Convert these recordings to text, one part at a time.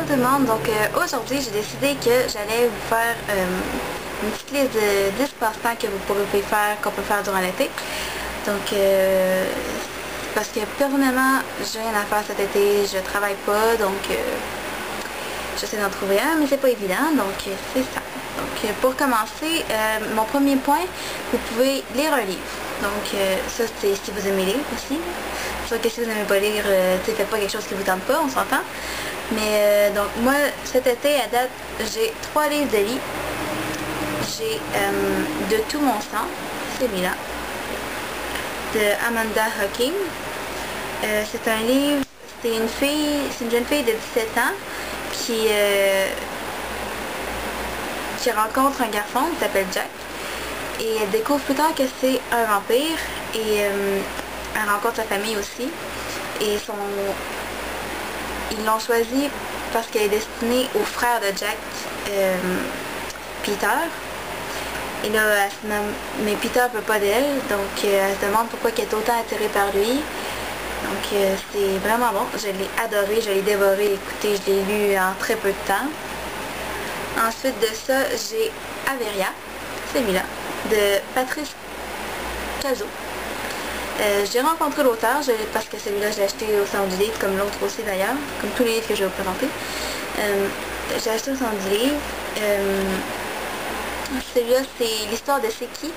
tout le monde, donc aujourd'hui j'ai décidé que j'allais vous faire une petite liste de 10 passe-temps que vous pourrez faire, qu'on peut faire durant l'été. Donc parce que personnellement j'ai rien à faire cet été, je travaille pas, donc j'essaie d'en trouver un, mais c'est pas évident, donc c'est ça. Donc pour commencer, mon premier point, vous pouvez lire un livre. Donc ça c'est si vous aimez lire aussi. Sauf que si vous n'aimez pas lire, faites pas quelque chose qui vous tente pas, on s'entend. Mais donc moi cet été à date, j'ai 3 livres de lit. J'ai De tout mon sang, celui-là, de Amanda Hocking. C'est un livre, c'est une jeune fille de 17 ans qui rencontre un garçon qui s'appelle Jack. Et elle découvre plus tard que c'est un vampire et elle rencontre sa famille aussi. Et ils l'ont choisi parce qu'elle est destinée au frère de Jack, Peter. Et là, elle se demande, mais Peter ne veut pas d'elle, donc elle se demande pourquoi elle est autant attirée par lui. Donc c'est vraiment bon, je l'ai adoré, je l'ai dévoré, écoutez, je l'ai lu en très peu de temps. Ensuite de ça, j'ai Averia, celui-là, de Patrice Cazot. J'ai rencontré l'auteur parce que celui-là je l'ai acheté au Salon du Livre, comme l'autre aussi d'ailleurs, comme tous les livres que je vais vous présenter. J'ai acheté au Salon du Livre. Celui-là c'est l'histoire de Seki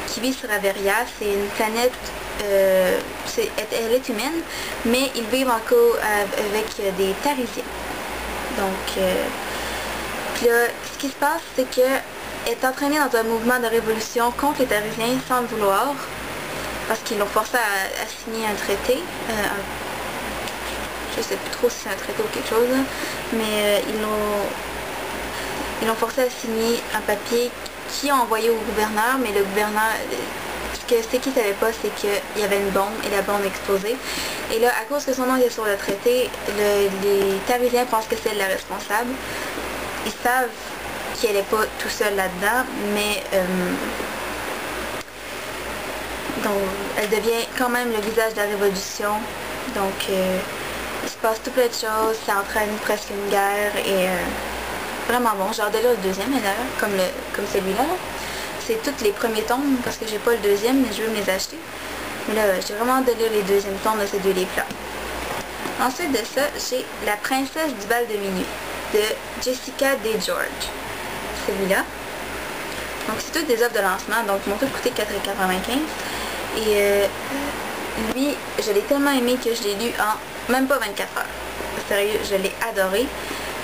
qui vit sur Averia. C'est une planète, elle est humaine, mais ils vivent encore avec des Tarisiens. Donc, puis là, ce qui se passe, c'est qu'elle est entraînée dans un mouvement de révolution contre les Tarisiens sans le vouloir. Parce qu'ils l'ont forcé à signer un traité. Je sais plus trop si c'est un traité ou quelque chose, mais ils l'ont forcé à signer un papier qui a envoyé au gouverneur, mais le gouverneur, ce que Seki savait pas, c'est qu'il y avait une bombe et la bombe explosée. Et là, à cause que son nom est sur le traité, les Tarisiens pensent que c'est elle la responsable. Ils savent qu'elle n'est pas tout seule là-dedans, mais donc, elle devient quand même le visage de la révolution. Donc, il se passe tout plein de choses, ça entraîne presque une guerre et vraiment bon. J'ai hâte de lire le deuxième d'ailleurs, comme celui-là. C'est tous les premiers tomes parce que j'ai pas le deuxième, mais je veux me les acheter. Mais là, j'ai vraiment hâte de lire les deuxièmes tomes de ces deux livres-là. Ensuite de ça, j'ai La princesse du bal de minuit de Jessica D. George. Celui-là. Donc, c'est toutes des offres de lancement, donc ils m'ont tout coûté 4,95 $. Et lui, je l'ai tellement aimé que je l'ai lu en même pas 24 heures. Sérieux, je l'ai adoré.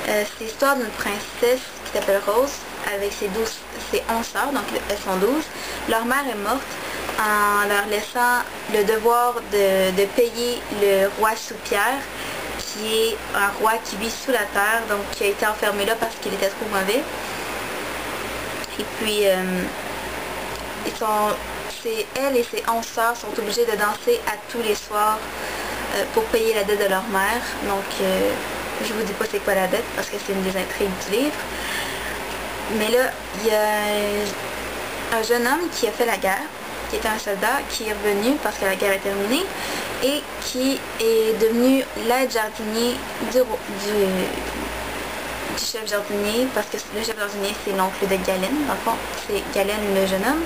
C'est l'histoire d'une princesse qui s'appelle Rose avec ses 11 sœurs, donc elles sont 12. Leur mère est morte en leur laissant le devoir de payer le roi sous pierre, qui est un roi qui vit sous la terre, donc qui a été enfermé là parce qu'il était trop mauvais. Et puis, elle et ses 11 sœurs sont obligées de danser à tous les soirs pour payer la dette de leur mère. Donc, je vous dis pas c'est quoi la dette parce que c'est une des intrigues du livre. Mais là, il y a un jeune homme qui a fait la guerre, qui était un soldat, qui est revenu parce que la guerre est terminée et qui est devenu l'aide jardinier du chef jardinier, parce que le chef jardinier c'est l'oncle de Galen, dans le fond c'est Galen le jeune homme.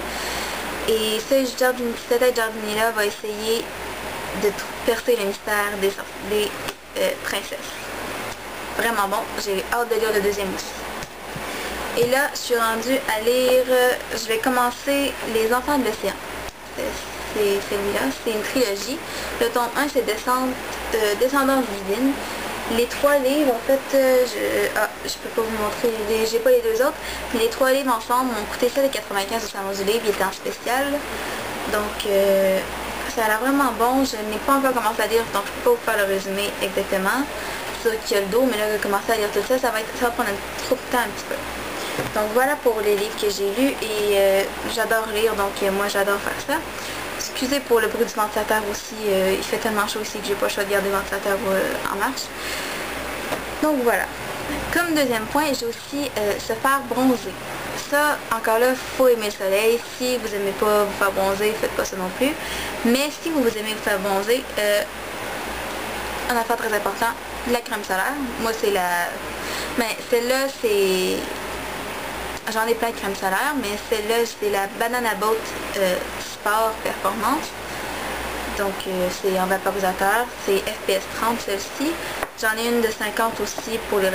Et cet aide jardinier là va essayer de percer le mystère des princesses. Vraiment bon, j'ai hâte de lire le deuxième aussi. Et là je suis rendue à lire, je vais commencer Les enfants de l'océan. C'est celui-là, c'est une trilogie. Le tome 1 c'est Descendance divine. Les 3 livres, en fait, je peux pas vous montrer, j'ai pas les 2 autres, mais les 3 livres ensemble m'ont coûté 7,95 au Salon du Livre, il était en spécial. Donc, ça a l'air vraiment bon, je n'ai pas encore commencé à lire, donc je peux pas vous faire le résumé exactement. C'est sûr qu'il y a le dos, mais là, de commencer à lire tout ça, ça va prendre trop de temps un petit peu. Donc voilà pour les livres que j'ai lus et j'adore lire, donc moi j'adore faire ça. Excusez pour le bruit du ventilateur aussi, il fait tellement chaud ici que j'ai pas le choix de garder le ventilateur en marche. Donc voilà. Comme deuxième point, j'ai aussi se faire bronzer. Ça, encore là, faut aimer le soleil. Si vous aimez pas vous faire bronzer, faites pas ça non plus. Mais si vous aimez vous faire bronzer, un affaire très important, la crème solaire. Moi, c'est Mais celle-là, c'est... J'en ai plein de crème solaire, mais celle-là, c'est la Banana Boat Sport Performance. Donc, c'est en vaporisateur. C'est FPS 30, celle-ci. J'en ai une de 50 aussi pour les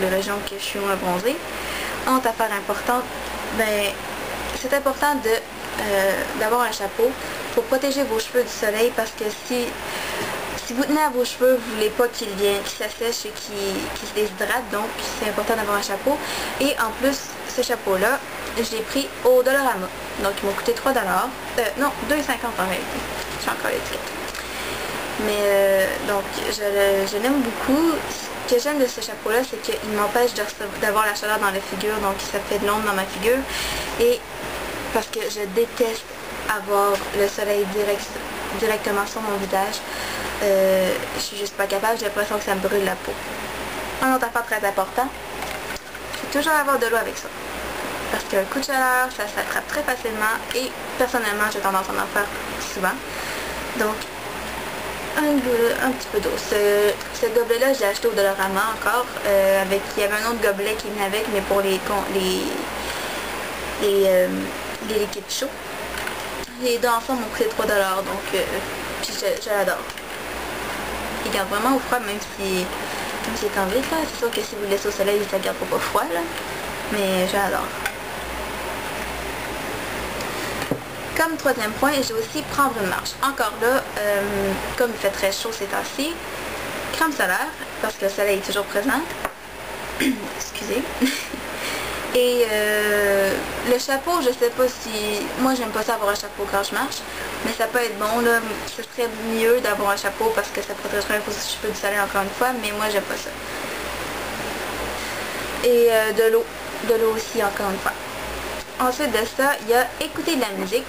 régions que je suis moins bronzée. Autre affaire importante, ben, c'est important d'avoir un chapeau pour protéger vos cheveux du soleil, parce que si vous tenez à vos cheveux, vous ne voulez pas qu'ils s'assèchent et qu'ils se déshydratent, donc c'est important d'avoir un chapeau. Et en plus, ce chapeau-là, je l'ai pris au Dollarama. Donc il m'a coûté 3$. Non, 2,50 en réalité. J'ai encore l'étiquette. Mais donc je l'aime beaucoup. Ce que j'aime de ce chapeau-là, c'est qu'il m'empêche d'avoir la chaleur dans la figure, donc ça fait de l'ombre dans ma figure. Et parce que je déteste avoir le soleil directement sur mon visage. Je suis juste pas capable, j'ai l'impression que ça me brûle la peau. Un autre affaire très important, c'est toujours avoir de l'eau avec ça. Parce qu'un coup de chaleur, ça s'attrape très facilement et personnellement, j'ai tendance à en faire souvent. Donc, un petit peu d'eau. Ce gobelet-là, je l'ai acheté au Dollarama encore. Il y avait un autre gobelet qui venait avec, mais pour les liquides chauds. Les deux ensemble m'ont coûté 3$, donc puis je l'adore. Il garde vraiment au froid, même si il est en ville, là. C'est sûr que si vous le laissez au soleil, ça garde pas froid, là. Mais je l'adore. Comme troisième point, j'ai aussi prendre une marche. Encore là, comme il fait très chaud ces temps-ci, crème solaire, parce que le soleil est toujours présent. Excusez. Et le chapeau, je sais pas si... Moi, j'aime pas ça avoir un chapeau quand je marche, mais ça peut être bon, là. Ce serait mieux d'avoir un chapeau parce que ça protégerait vos cheveux du soleil encore une fois, mais moi, j'aime pas ça. Et de l'eau aussi, encore une fois. Ensuite de ça, il y a écouter de la musique.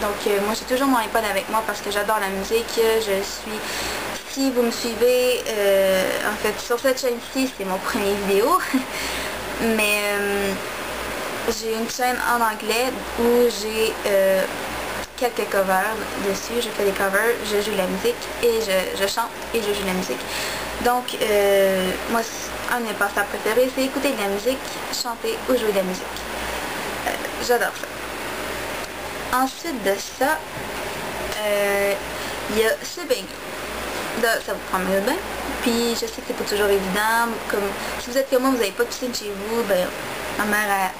Donc, moi, j'ai toujours mon iPod avec moi parce que j'adore la musique. Si vous me suivez, en fait, sur cette chaîne-ci, c'est mon premier vidéo. Mais j'ai une chaîne en anglais où j'ai quelques covers dessus. Je fais des covers, je joue de la musique et je chante et je joue de la musique. Donc, moi, un de mes passe-temps préférés, c'est écouter de la musique, chanter ou jouer de la musique. J'adore ça. Ensuite de ça, il y a se baigner. Là, ça vous prend mieux de bain. Puis je sais que c'est pas toujours évident. Comme si vous êtes comme moi, vous n'avez pas de piscine chez vous, ben ma mère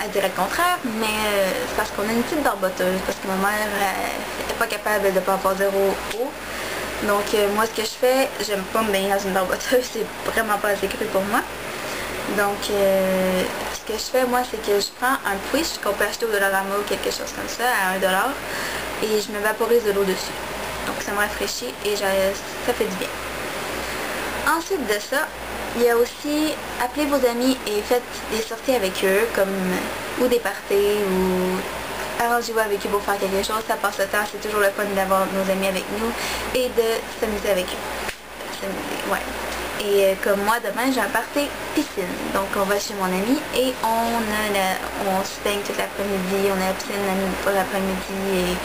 elle dirait le contraire, mais c'est parce qu'on a une petite barboteuse, parce que ma mère n'est pas capable de ne pas avoir zéro eau. Donc moi ce que je fais, j'aime pas me baigner dans une barboteuse, c'est vraiment pas assez cru pour moi. Donc ce que je fais moi, c'est que je prends un Twish qu'on peut acheter au Dollarama ou quelque chose comme ça à 1$, et je me vaporise de l'eau dessus. Donc ça me rafraîchit et ça fait du bien. Ensuite de ça, il y a aussi appelez vos amis et faites des sorties avec eux, ou des parties, ou arrangez-vous avec eux pour faire quelque chose. Ça passe le temps, c'est toujours le fun d'avoir nos amis avec nous et de s'amuser avec eux. Ouais. Et comme moi, demain, j'ai un party piscine. Donc on va chez mon ami et on se baigne toute l'après-midi, on a la piscine l'après-midi et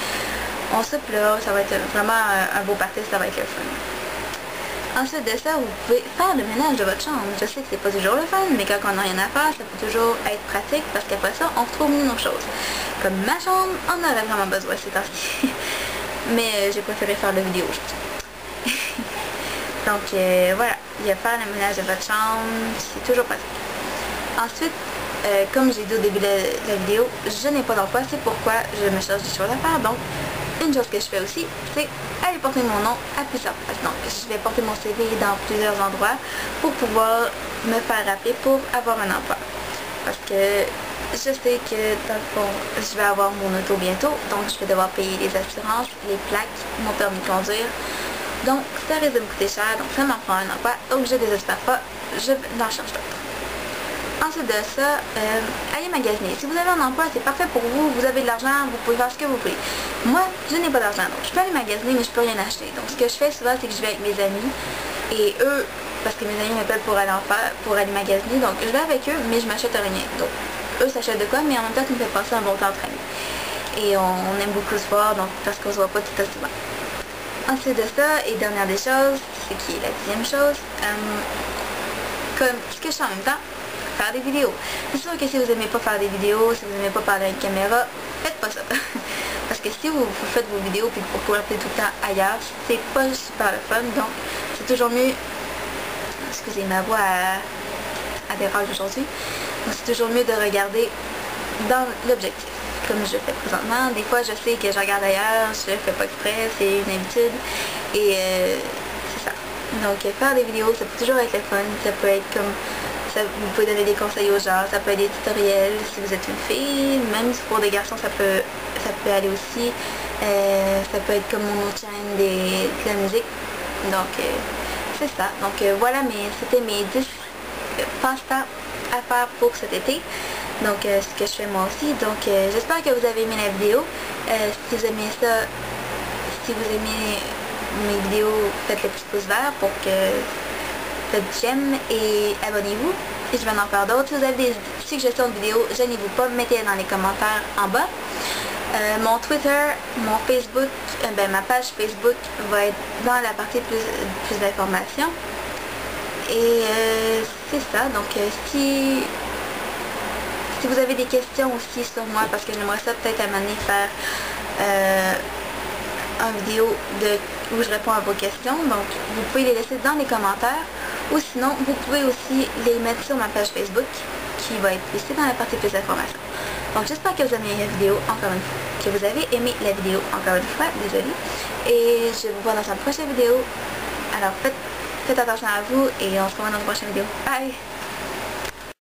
on soupe là, ça va être vraiment un beau party, ça va être le fun. Ensuite de ça, vous pouvez faire le ménage de votre chambre. Je sais que c'est pas toujours le fun, mais quand on n'a rien à faire, ça peut toujours être pratique parce qu'après ça, on retrouve nos choses. Comme ma chambre, on aurait vraiment besoin ces temps-ci. Mais j'ai préféré faire la vidéo aujourd'hui. Donc voilà, il y a faire le ménage de votre chambre, c'est toujours pratique. Ensuite, comme j'ai dit au début de la vidéo, je n'ai pas d'emploi, c'est pourquoi je me cherche des choses à faire. Donc, une chose que je fais aussi, c'est aller porter mon nom à plusieurs places. Donc, je vais porter mon CV dans plusieurs endroits pour pouvoir me faire rappeler pour avoir un emploi. Parce que je sais que, dans le fond, je vais avoir mon auto bientôt, donc je vais devoir payer les assurances, les plaques, mon permis de conduire. Donc, ça risque de me coûter cher, donc ça m'en prend un emploi, donc je ne désespère pas, je n'en cherche d'autres. Ensuite de ça, allez magasiner. Si vous avez un emploi, c'est parfait pour vous, vous avez de l'argent, vous pouvez faire ce que vous voulez. Moi, je n'ai pas d'argent, donc je peux aller magasiner, mais je peux rien acheter. Donc ce que je fais souvent, c'est que je vais avec mes amis, et eux, parce que mes amis m'appellent pour aller magasiner, donc je vais avec eux, mais je m'achète rien. Donc, eux s'achètent de quoi, mais en même temps, ça me fait passer un bon temps entre amis. Et on aime beaucoup se voir, donc parce qu'on se voit pas tout à souvent. Ensuite de ça, et dernière des choses, ce qui est la 10e chose. Comme ce que je fais en même temps, faire des vidéos. C'est sûr que si vous n'aimez pas faire des vidéos, si vous n'aimez pas parler à une caméra, faites pas ça. Parce que si vous faites vos vidéos puis pour pouvoir tout le temps ailleurs, c'est pas super le fun. Donc, c'est toujours mieux... Excusez, ma voix a des rages aujourd'hui. Donc, c'est toujours mieux de regarder dans l'objectif, comme je le fais présentement. Des fois, je sais que je regarde ailleurs, je le fais pas exprès, c'est une habitude. Et c'est ça. Donc, faire des vidéos, ça peut toujours être le fun. Ça peut être comme... vous pouvez donner des conseils aux gens, ça peut être des tutoriels si vous êtes une fille, même pour des garçons ça peut aller aussi. Ça peut être comme mon autre chaîne de la musique. Donc c'est ça. Donc voilà, c'était mes 10 passe-temps à faire pour cet été. Donc ce que je fais moi aussi. Donc j'espère que vous avez aimé la vidéo. Si vous aimez ça, si vous aimez mes vidéos, faites le petit pouce vert pour que faites j'aime et abonnez-vous. Et je vais en faire d'autres. Si vous avez des suggestions de vidéos, gênez-vous pas, mettez-les dans les commentaires en bas. Mon Twitter, mon Facebook, ma page Facebook va être dans la partie plus d'informations. Et c'est ça. Donc si vous avez des questions aussi sur moi, parce que j'aimerais ça peut-être à un moment donné faire une vidéo où je réponds à vos questions. Donc vous pouvez les laisser dans les commentaires. Ou sinon, vous pouvez aussi les mettre sur ma page Facebook qui va être listée dans la partie plus d'informations. Donc j'espère que vous avez aimé la vidéo encore une fois. Que vous avez aimé la vidéo encore une fois, désolée. Et je vous vois dans une prochaine vidéo. Alors faites attention à vous et on se revoit dans une prochaine vidéo. Bye!